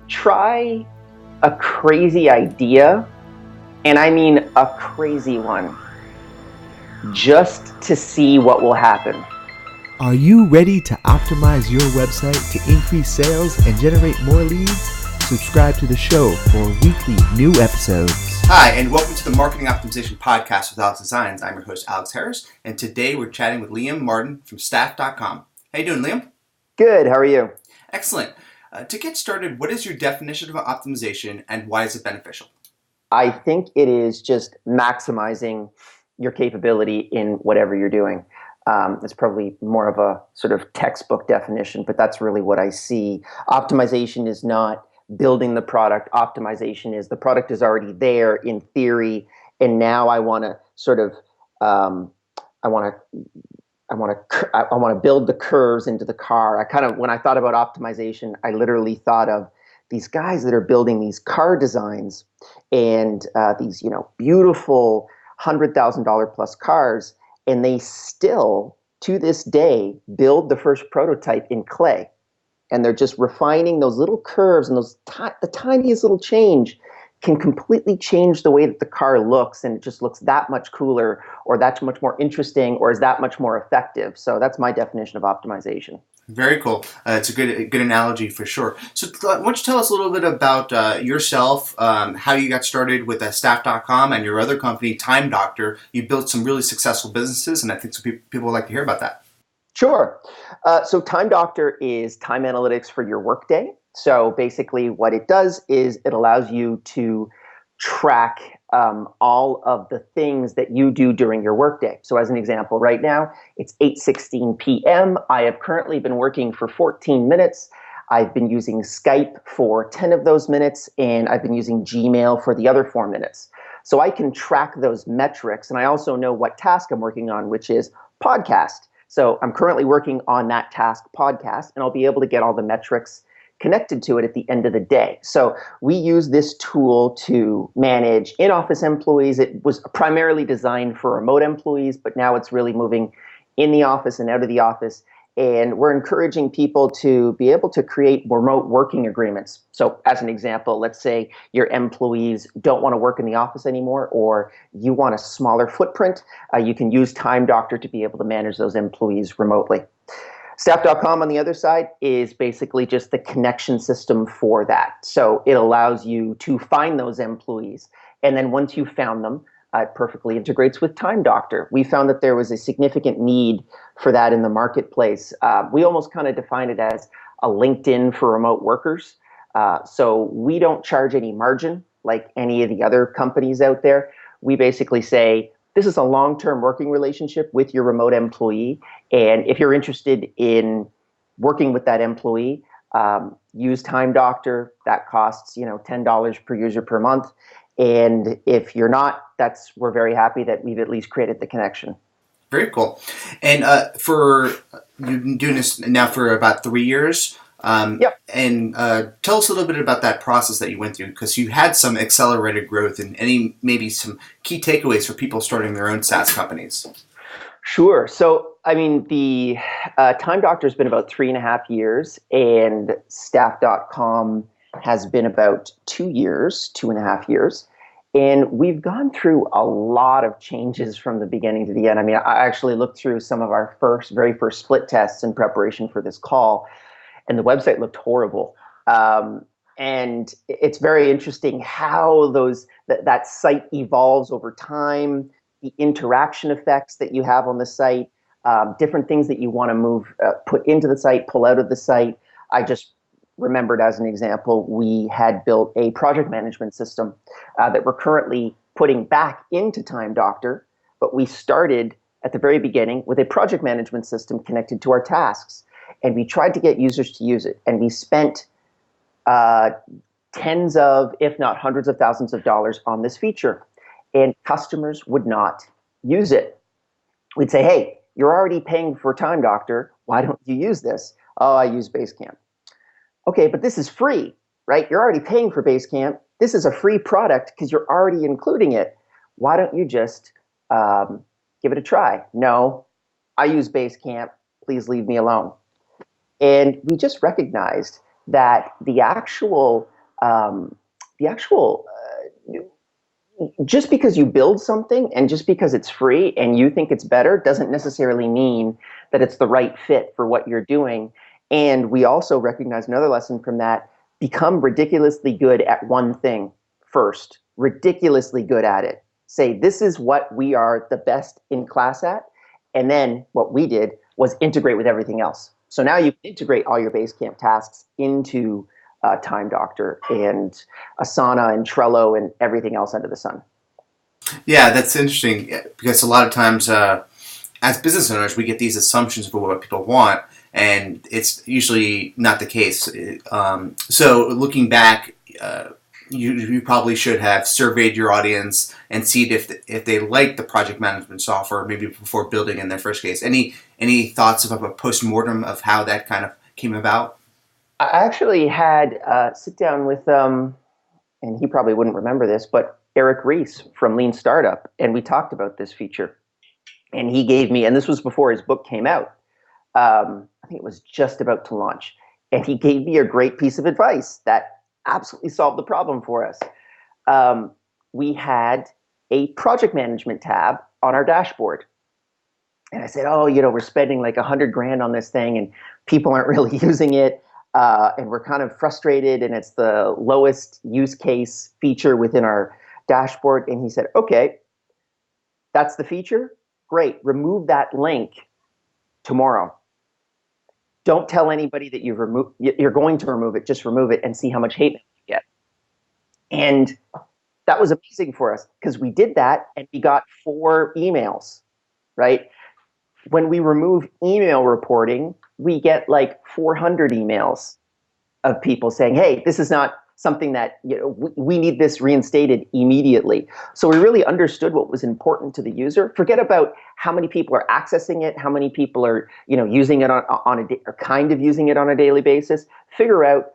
Try a crazy idea, and I mean a crazy one, just to see what will happen. Are you ready to optimize your website to increase sales and generate more leads? Subscribe to the show for weekly new episodes. Hi, and welcome to the Marketing Optimization Podcast with Alex Designs. I'm your host, Alex Harris, and today we're chatting with Liam Martin from staff.com. How you doing, Liam? Good, how are you? Excellent. To get started, what is your definition of optimization and why is it beneficial? I think it is just maximizing your capability in whatever you're doing. It's probably more of a sort of textbook definition, but that's really what I see. Optimization is not building the product. Optimization is the product is already there in theory, and now I want to sort of I want to I want to build the curves into the car. When I thought about optimization, I literally thought of these guys that are building these car designs and these beautiful $100,000 plus cars, and they still to this day build the first prototype in clay, and they're just refining those little curves, and the tiniest little change can completely change the way that the car looks, and it just looks that much cooler or that much more interesting or is that much more effective. So that's my definition of optimization. Very cool. It's a good analogy for sure. So why don't you tell us a little bit about yourself, how you got started with staff.com and your other company, TimeDoctor. You built some really successful businesses, and I think some people would like to hear about that. Sure. So TimeDoctor is time analytics for your workday. So basically what it does is it allows you to track all of the things that you do during your workday. So as an example, right now it's 8:16 p.m. I have currently been working for 14 minutes. I've been using Skype for 10 of those minutes, and I've been using Gmail for the other 4 minutes. So I can track those metrics, and I also know what task I'm working on, which is podcast. So I'm currently working on that task podcast, and I'll be able to get all the metrics connected to it at the end of the day. So we use this tool to manage in-office employees. It was primarily designed for remote employees, but now it's really moving in the office and out of the office. And we're encouraging people to be able to create remote working agreements. So as an example, let's say your employees don't want to work in the office anymore, or you want a smaller footprint, you can use TimeDoctor to be able to manage those employees remotely. Staff.com on the other side is basically just the connection system for that. So it allows you to find those employees. And then once you've found them, it perfectly integrates with TimeDoctor. We found that there was a significant need for that in the marketplace. We almost kind of define it as a LinkedIn for remote workers. So we don't charge any margin like any of the other companies out there. We basically say, this is a long-term working relationship with your remote employee. And if you're interested in working with that employee, use TimeDoctor. That costs $10 per user per month. And if you're not, we're very happy that we've at least created the connection. Very cool. And you've been doing this now for about 3 years. Yep. And tell us a little bit about that process that you went through, because you had some accelerated growth and maybe some key takeaways for people starting their own SaaS companies. Sure. So, I mean, the TimeDoctor has been about 3.5 years, and staff.com has been about 2.5 years. And we've gone through a lot of changes from the beginning to the end. I mean, I actually looked through some of our very first split tests in preparation for this call, and the website looked horrible. And it's very interesting how that site evolves over time, the interaction effects that you have on the site, different things that you want to put into the site, pull out of the site. I just remembered as an example, we had built a project management system that we're currently putting back into TimeDoctor, but we started at the very beginning with a project management system connected to our tasks. And we tried to get users to use it. And we spent tens of, if not hundreds of thousands of dollars on this feature. And customers would not use it. We'd say, hey, you're already paying for TimeDoctor. Why don't you use this? Oh, I use Basecamp. Okay, but this is free, right? You're already paying for Basecamp. This is a free product because you're already including it. Why don't you just give it a try? No, I use Basecamp. Please leave me alone. And we just recognized that the actual The actual just because you build something and just because it's free and you think it's better doesn't necessarily mean that it's the right fit for what you're doing. And we also recognize another lesson from that: become ridiculously good at one thing first, ridiculously good at it. Say, this is what we are the best in class at. And then what we did was integrate with everything else. So now you can integrate all your Basecamp tasks into TimeDoctor and Asana and Trello and everything else under the sun. Yeah, that's interesting because a lot of times as business owners, we get these assumptions for what people want, and it's usually not the case. So looking back, you probably should have surveyed your audience and seen if they like the project management software maybe before building in their first case. Any thoughts of a post-mortem of how that kind of came about? I actually had sit down with, and he probably wouldn't remember this, but Eric Ries from Lean Startup, and we talked about this feature. And he gave me, and this was before his book came out. I think it was just about to launch. And he gave me a great piece of advice that absolutely solved the problem for us. We had a project management tab on our dashboard. And I said, oh, we're spending like $100,000 on this thing and people aren't really using it. And we're kind of frustrated, and it's the lowest use case feature within our dashboard. And he said, okay, that's the feature. Great. Remove that link tomorrow. Don't tell anybody that you're going to remove it. Just remove it and see how much hate mail you get. And that was amazing for us because we did that and we got 4 emails, right? When we remove email reporting, we get like 400 emails of people saying, hey, this is not something that we need this reinstated immediately. So we really understood what was important to the user. Forget about how many people are accessing it, how many people are using it or kind of using it on a daily basis. Figure out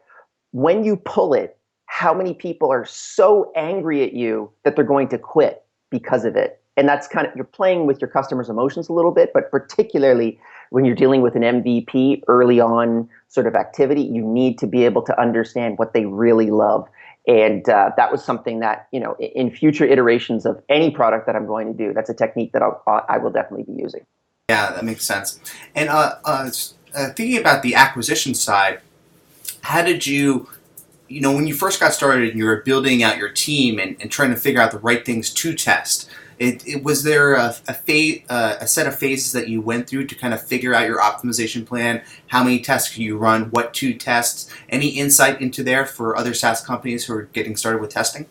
when you pull it, how many people are so angry at you that they're going to quit because of it. And that's kind of, you're playing with your customers' emotions a little bit, but particularly when you're dealing with an MVP early on sort of activity, you need to be able to understand what they really love. And that was something that, in future iterations of any product that I'm going to do, that's a technique that I will definitely be using. Yeah, that makes sense. And thinking about the acquisition side, how did you, when you first got started and you were building out your team and trying to figure out the right things to test, was there a set of phases that you went through to kind of figure out your optimization plan? How many tests can you run? What to test? Any insight into there for other SaaS companies who are getting started with testing?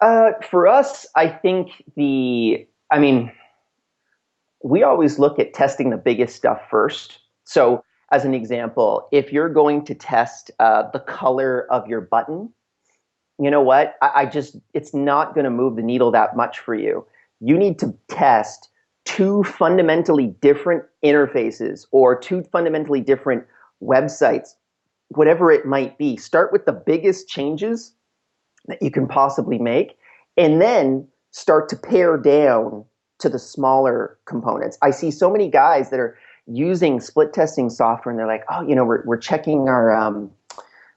For us, I think we always look at testing the biggest stuff first. So as an example, if you're going to test the color of your button, you know what? It's not going to move the needle that much for you. You need to test 2 fundamentally different interfaces or 2 fundamentally different websites, whatever it might be. Start with the biggest changes that you can possibly make, and then start to pare down to the smaller components. I see so many guys that are using split testing software, and they're like, oh, we're checking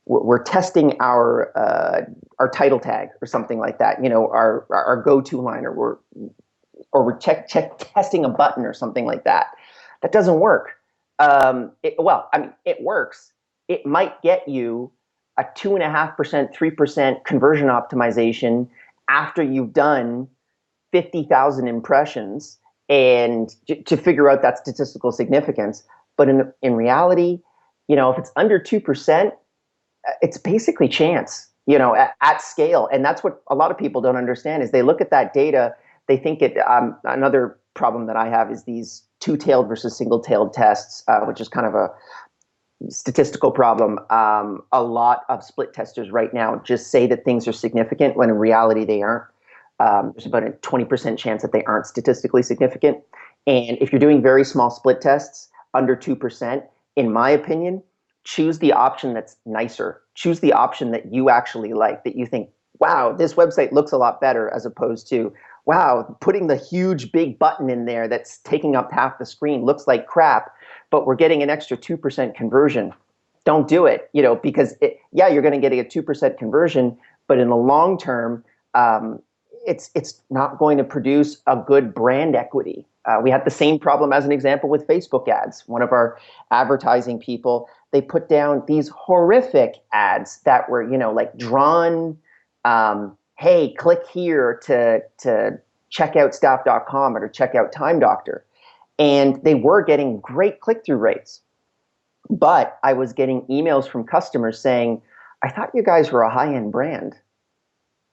we're testing our title tag or something like that, our go-to line, or we're testing a button or something like that. That doesn't work. It works. It might get you a 2.5%, 3% conversion optimization after you've done 50,000 impressions and to figure out that statistical significance. But in reality, if it's under 2%, it's basically chance, at scale. And that's what a lot of people don't understand is they look at that data, they think another problem that I have is these 2-tailed versus single-tailed tests, which is kind of a statistical problem. A lot of split testers right now just say that things are significant when in reality they aren't. There's about a 20% chance that they aren't statistically significant. And if you're doing very small split tests, under 2%, in my opinion, choose the option that's nicer. Choose the option that you actually like, that you think, wow, this website looks a lot better, as opposed to, wow, putting the huge big button in there that's taking up half the screen looks like crap, but we're getting an extra 2% conversion. don't do it, because yeah, you're going to get a 2% conversion, but in the long term, it's not going to produce a good brand equity. We had the same problem as an example with Facebook ads. One of our advertising people, they put down these horrific ads that were, like drawn, hey, click here to check out staff.com or to check out TimeDoctor. And they were getting great click-through rates. But I was getting emails from customers saying, I thought you guys were a high-end brand.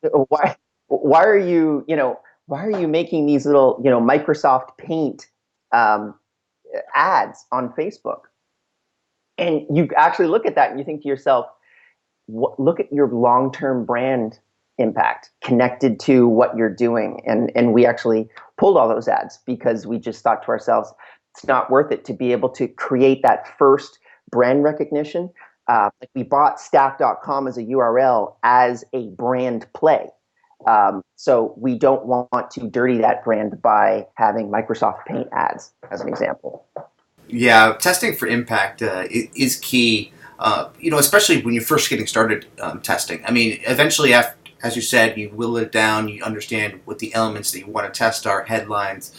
Why are you, why are you making these little, Microsoft Paint ads on Facebook? And you actually look at that and you think to yourself, look at your long-term brand impact connected to what you're doing. And we actually pulled all those ads because we just thought to ourselves, it's not worth it to be able to create that first brand recognition. Like we bought staff.com as a URL as a brand play. So we don't want to dirty that brand by having Microsoft Paint ads, as an example. Yeah, testing for impact is key. Especially when you're first getting started testing. I mean, eventually, as you said, you whittle it down. You understand what the elements that you want to test are: headlines,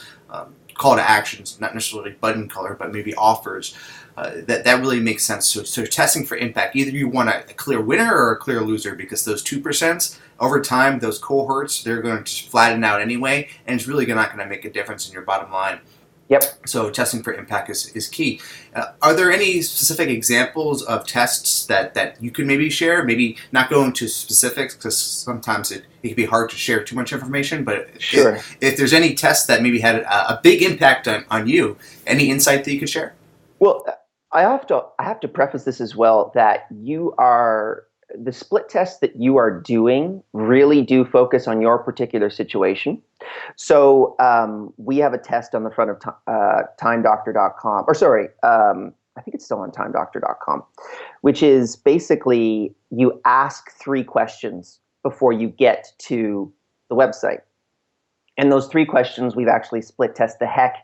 call to actions, not necessarily button color, but maybe offers. That really makes sense. So testing for impact. Either you want a clear winner or a clear loser, because those 2%, over time, those cohorts, they're going to just flatten out anyway, and it's really not going to make a difference in your bottom line. Yep. So testing for impact is key. Are there any specific examples of tests that you could maybe share? Maybe not go into specifics, because sometimes it can be hard to share too much information, but sure. If there's any tests that maybe had a big impact on you, any insight that you could share? Well, I have to preface this as well, that the split tests that you are doing really do focus on your particular situation. So we have a test on the front of TimeDoctor.com, or sorry, I think it's still on TimeDoctor.com, which is basically you ask 3 questions before you get to the website. And those 3 questions, we've actually split test the heck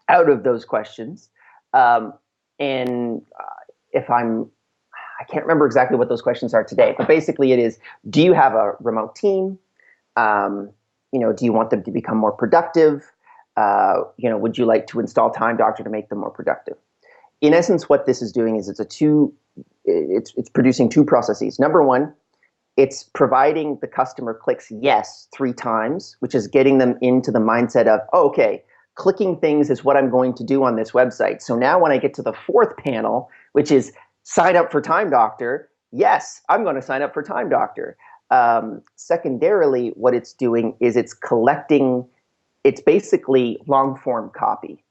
out of those questions. I can't remember exactly what those questions are today, but basically it is, do you have a remote team? Do you want them to become more productive? Would you like to install TimeDoctor to make them more productive? In essence, what this is doing is it's producing 2 processes. Number 1, it's providing the customer clicks yes 3 times, which is getting them into the mindset of, oh, okay, clicking things is what I'm going to do on this website. So now when I get to the 4th panel, which is sign up for TimeDoctor, yes, I'm going to sign up for TimeDoctor. Secondarily, what it's doing is it's basically long-form copy.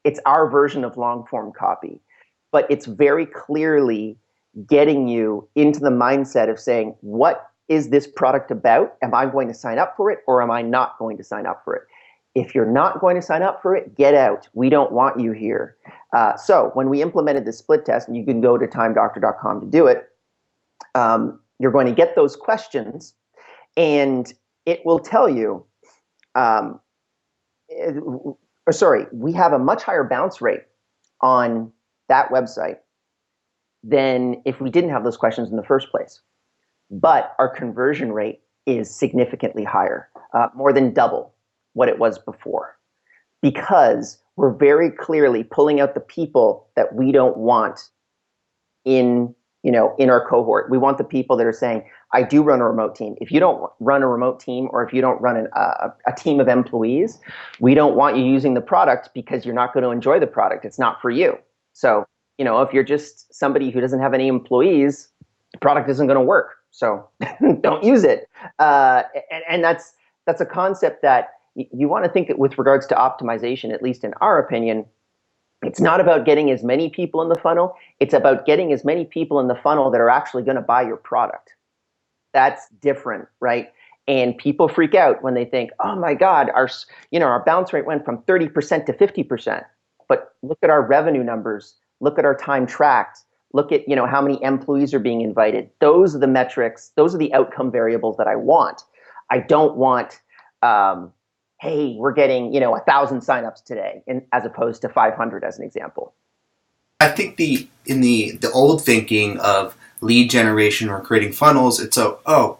It's our version of long-form copy, but it's very clearly getting you into the mindset of saying, what is this product about? Am I going to sign up for it, or am I not going to sign up for it? If you're not going to sign up for it, get out. We don't want you here. So when we implemented the split test, and you can go to TimeDoctor.com to do it, you're going to get those questions, and it will tell you, we have a much higher bounce rate on that website than if we didn't have those questions in the first place. But our conversion rate is significantly higher, more than double what it was before, because we're very clearly pulling out the people that we don't want in our cohort. We want the people that are saying, I do run a remote team. If you don't run a remote team, or if you don't run a team of employees, we don't want you using the product, because you're not going to enjoy the product. It's not for you. So, if you're just somebody who doesn't have any employees, the product isn't going to work. So don't use it. And that's a concept that you want to think that with regards to optimization, at least in our opinion, it's not about getting as many people in the funnel. It's about getting as many people in the funnel that are actually going to buy your product. That's different, right? And people freak out when they think, oh my God, our bounce rate went from 30% to 50%. But look at our revenue numbers. Look at our time tracked. Look at, how many employees are being invited. Those are the metrics. Those are the outcome variables that I want. I don't want, hey, we're getting, 1,000 signups today, as opposed to 500 as an example. I think the old thinking of lead generation or creating funnels, it's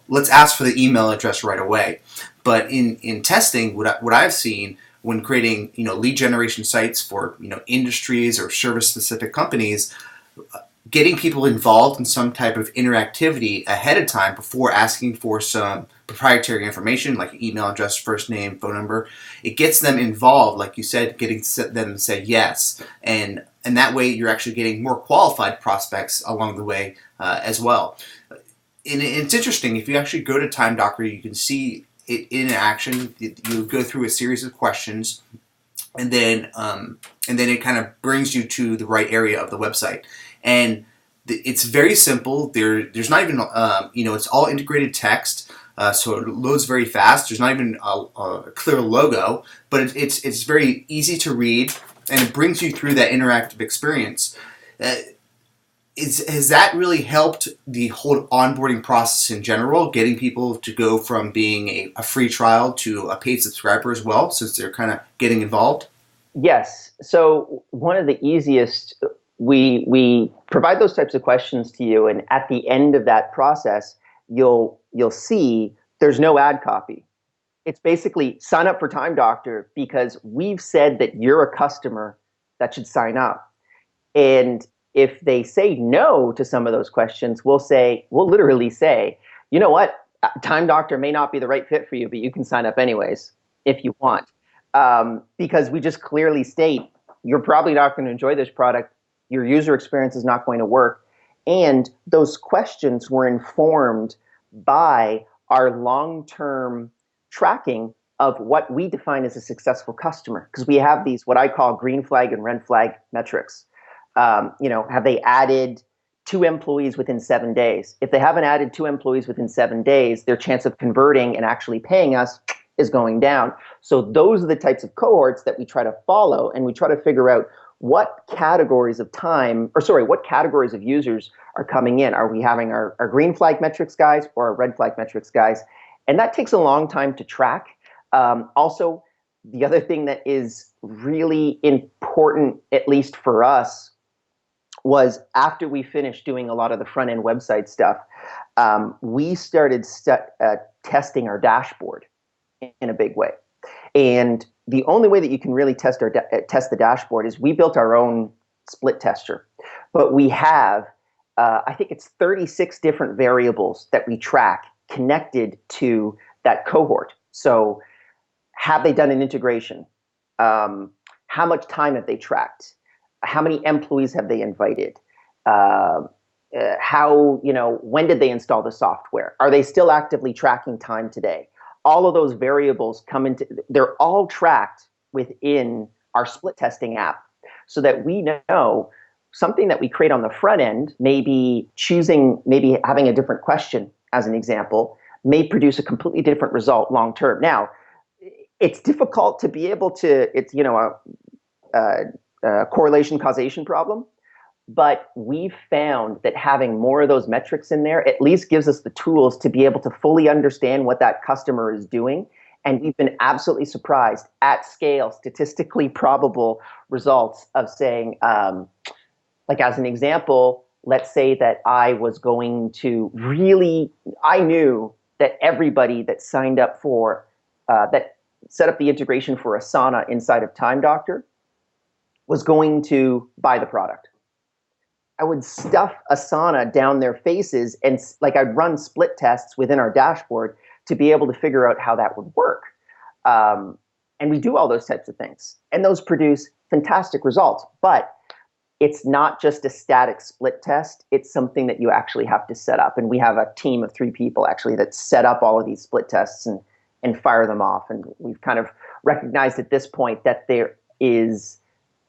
let's ask for the email address right away. But in testing, what I've seen when creating lead generation sites for industries or service specific companies, getting people involved in some type of interactivity ahead of time before asking for some proprietary information like email address, first name, phone number, it gets them involved, like you said, getting them to say yes, and that way you're actually getting more qualified prospects along the way as well. And it's interesting, if you actually go to TimeDoctor, you can see it in action. You go through a series of questions, and then it kind of brings you to the right area of the website. And it's very simple. There's not even it's all integrated text, so it loads very fast. There's not even a clear logo, but it's very easy to read, and it brings you through that interactive experience. Has that really helped the whole onboarding process in general, getting people to go from being a free trial to a paid subscriber as well, since they're kind of getting involved? Yes. So one of the easiest, we provide those types of questions to you, and at the end of that process, you'll see there's no ad copy. It's basically sign up for TimeDoctor because we've said that you're a customer that should sign up. And if they say no to some of those questions, we'll literally say, you know what, TimeDoctor may not be the right fit for you, but you can sign up anyways if you want. Because we just clearly state you're probably not going to enjoy this product, your user experience is not going to work, and those questions were informed by our long-term tracking of what we define as a successful customer, because we have these what I call green flag and red flag metrics. Have they added 2 employees within 7 days? If they haven't added 2 employees within 7 days, their chance of converting and actually paying us is going down. So those are the types of cohorts that we try to follow, and we try to figure out what categories of users are coming in. Are we having our green flag metrics guys or our red flag metrics guys? And that takes a long time to track. Also, the other thing that is really important, at least for us, was after we finished doing a lot of the front-end website stuff, we started testing our dashboard in a big way. And the only way that you can really test the dashboard is we built our own split tester. But we have, I think it's 36 different variables that we track connected to that cohort. So have they done an integration? How much time have they tracked? How many employees have they invited? When did they install the software? Are they still actively tracking time today? All of those variables they're all tracked within our split testing app, so that we know something that we create on the front end, maybe having a different question as an example, may produce a completely different result long term. Now, it's difficult to be able to, it's a correlation causation problem, but we've found that having more of those metrics in there at least gives us the tools to be able to fully understand what that customer is doing. And we've been absolutely surprised at scale, statistically probable results of saying, like as an example, let's say that I knew that everybody that signed up for, that set up the integration for Asana inside of TimeDoctor was going to buy the product. I would stuff Asana down their faces, and I'd run split tests within our dashboard to be able to figure out how that would work. And we do all those types of things, and those produce fantastic results. But it's not just a static split test. It's something that you actually have to set up. And we have a team of 3 people actually that set up all of these split tests and fire them off. And we've kind of recognized at this point that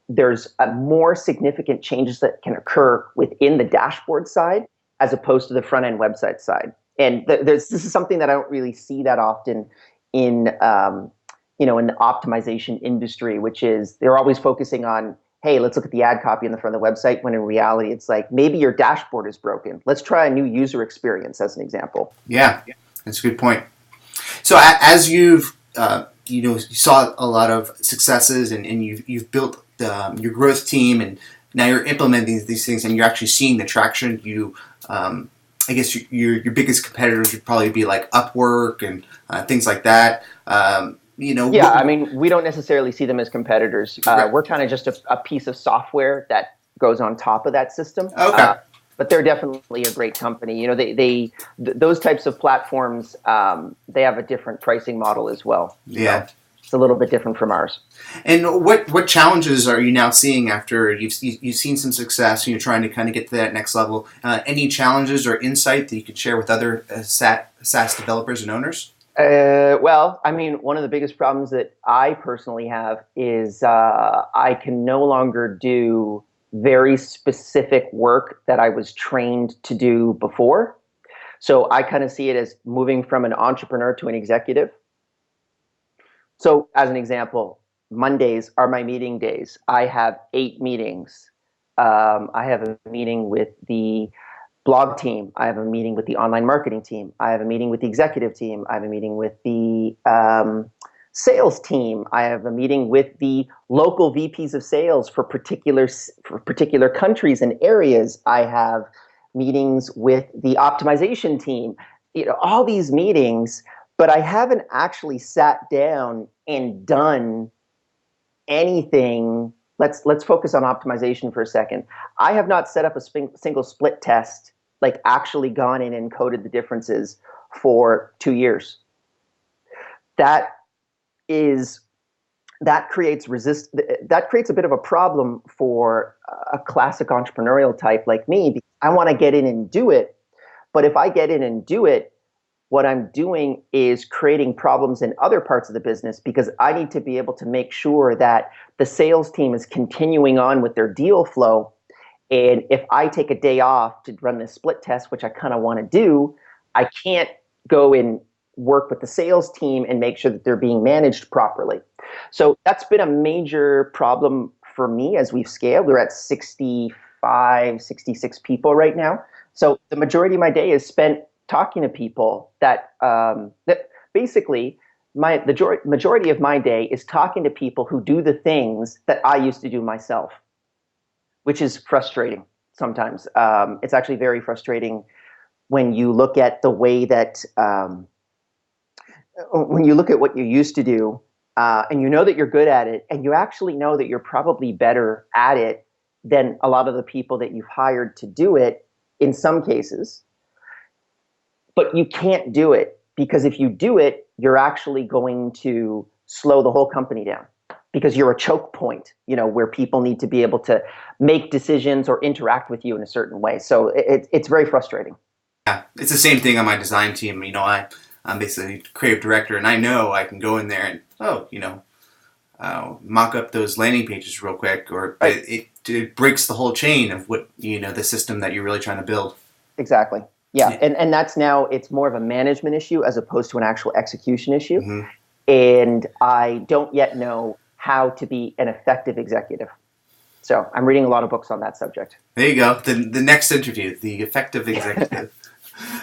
there's a more significant changes that can occur within the dashboard side as opposed to the front end website side. And this is something that I don't really see that often in the optimization industry, which is they're always focusing on, hey, let's look at the ad copy in the front of the website, when in reality it's like, maybe your dashboard is broken. Let's try a new user experience as an example. Yeah, that's a good point. So as you've you saw a lot of successes, and you've built your growth team, and now you're implementing these things and you're actually seeing the traction. I guess your biggest competitors would probably be like Upwork and things like that. Yeah, I mean, we don't necessarily see them as competitors. Right. We're kind of just a piece of software that goes on top of that system. Okay. But they're definitely a great company. Those types of platforms, they have a different pricing model as well. Yeah. So it's a little bit different from ours. And what challenges are you now seeing after you've seen some success and you're trying to kind of get to that next level? Any challenges or insight that you could share with other SaaS developers and owners? Well, I mean, one of the biggest problems that I personally have is I can no longer do very specific work that I was trained to do before. So I kind of see it as moving from an entrepreneur to an executive. So as an example, Mondays are my meeting days. I have 8 meetings. I have a meeting with the blog team. I have a meeting with the online marketing team. I have a meeting with the executive team. I have a meeting with the sales team. I have a meeting with the local VPs of sales for particular countries and areas. I have meetings with the optimization team. All these meetings, but I haven't actually sat down and done anything. Let's focus on optimization for a second. I have not set up a single split test, like actually gone in and coded the differences for 2 years. That creates a bit of a problem for a classic entrepreneurial type like me, because I want to get in and do it. But if I get in and do it, what I'm doing is creating problems in other parts of the business, because I need to be able to make sure that the sales team is continuing on with their deal flow. And if I take a day off to run this split test, which I kind of want to do, I can't go and work with the sales team and make sure that they're being managed properly. So that's been a major problem for me as we've scaled. We're at 65, 66 people right now. So the majority of my day is spent talking to people that basically the majority of my day is talking to people who do the things that I used to do myself, which is frustrating sometimes. It's actually very frustrating when you look at the way that when you look at what you used to do, and you know that you're good at it, and you actually know that you're probably better at it than a lot of the people that you've hired to do it in some cases. But you can't do it, because if you do it, you're actually going to slow the whole company down, because you're a choke point, where people need to be able to make decisions or interact with you in a certain way. So it's very frustrating. Yeah, it's the same thing on my design team. I'm basically creative director, and I know I can go in there and mock up those landing pages real quick, or right. It breaks the whole chain of what the system that you're really trying to build. Exactly. Yeah. And that's now, it's more of a management issue as opposed to an actual execution issue. Mm-hmm. And I don't yet know how to be an effective executive. So I'm reading a lot of books on that subject. There you go. The next interview, the effective executive.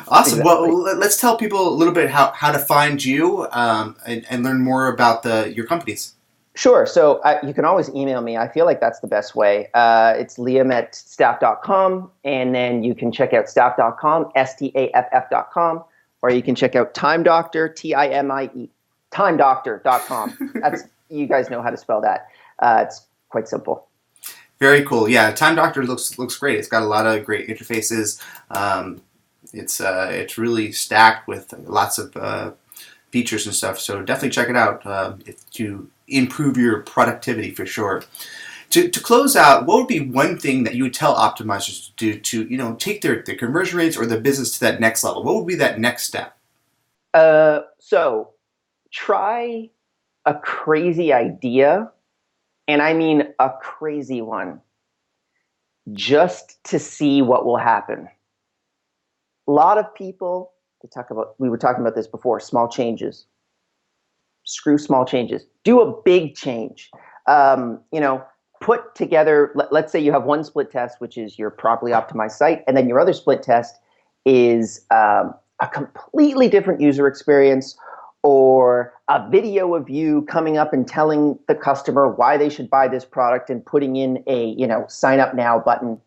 Awesome. Exactly. Well, let's tell people a little bit how to find you and learn more about your companies. Sure. So you can always email me. I feel like that's the best way. It's liam@staff.com, and then you can check out staff.com, staff.com, or you can check out TimeDoctor, TIMIE, TimeDoctor.com. You guys know how to spell that. It's quite simple. Very cool. Yeah, TimeDoctor looks great. It's got a lot of great interfaces. It's really stacked with lots of features and stuff. So definitely check it out to improve your productivity for sure. To close out, what would be one thing that you would tell optimizers to do to take their conversion rates or their business to that next level? What would be that next step? So try a crazy idea, and I mean a crazy one, just to see what will happen. A lot of people, we were talking about this before, small changes. Screw small changes. Do a big change. Put together, let's say you have one split test, which is your properly optimized site, and then your other split test is a completely different user experience, or a video of you coming up and telling the customer why they should buy this product and putting in a, sign up now button.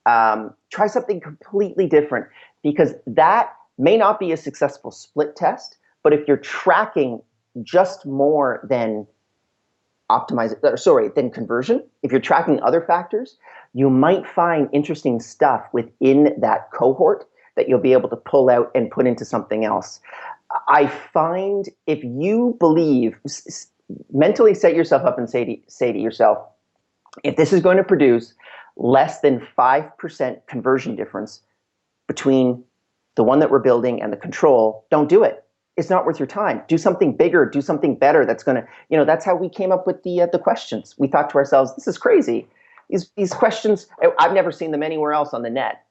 Try something completely different, because that may not be a successful split test, but if you're tracking just more than than conversion, if you're tracking other factors, you might find interesting stuff within that cohort that you'll be able to pull out and put into something else. I find if you believe, mentally set yourself up and say to yourself, if this is going to produce less than 5% conversion difference between the one that we're building and the control, don't do it. It's not worth your time. Do something bigger, do something better. That's going to, that's how we came up with the questions. We thought to ourselves, this is crazy. These questions, I've never seen them anywhere else on the net.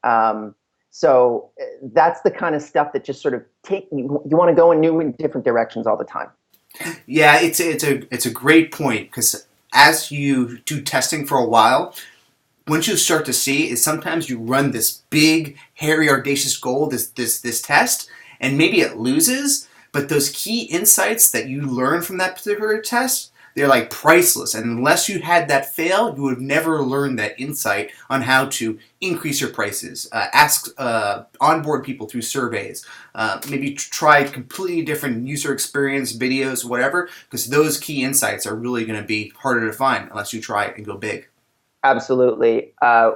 So that's the kind of stuff that just sort of you want to go in new and different directions all the time. Yeah, it's a great point, because as you do testing for a while, once you start to see is sometimes you run this big, hairy, audacious goal, this test, and maybe it loses, but those key insights that you learn from that particular test, they're like priceless. And unless you had that fail, you would have never learned that insight on how to increase your prices, onboard people through surveys, maybe try completely different user experience videos, whatever, because those key insights are really going to be harder to find unless you try and go big. Absolutely. I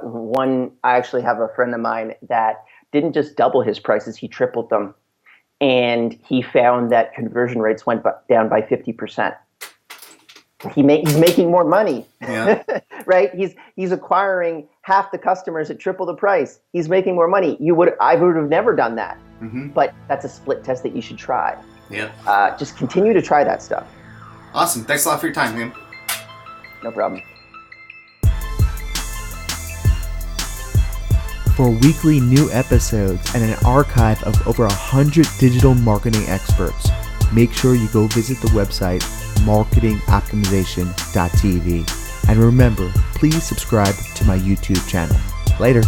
actually have a friend of mine that didn't just double his prices, he tripled them. And he found that conversion rates went down by 50%. He's making more money, yeah. Right? He's acquiring half the customers at triple the price. He's making more money. I would have never done that, but that's a split test that you should try. Yeah. Just continue to try that stuff. Awesome. Thanks a lot for your time, man. No problem. For weekly new episodes and an archive of over 100 digital marketing experts, make sure you go visit the website marketingoptimization.tv. And remember, please subscribe to my YouTube channel. Later.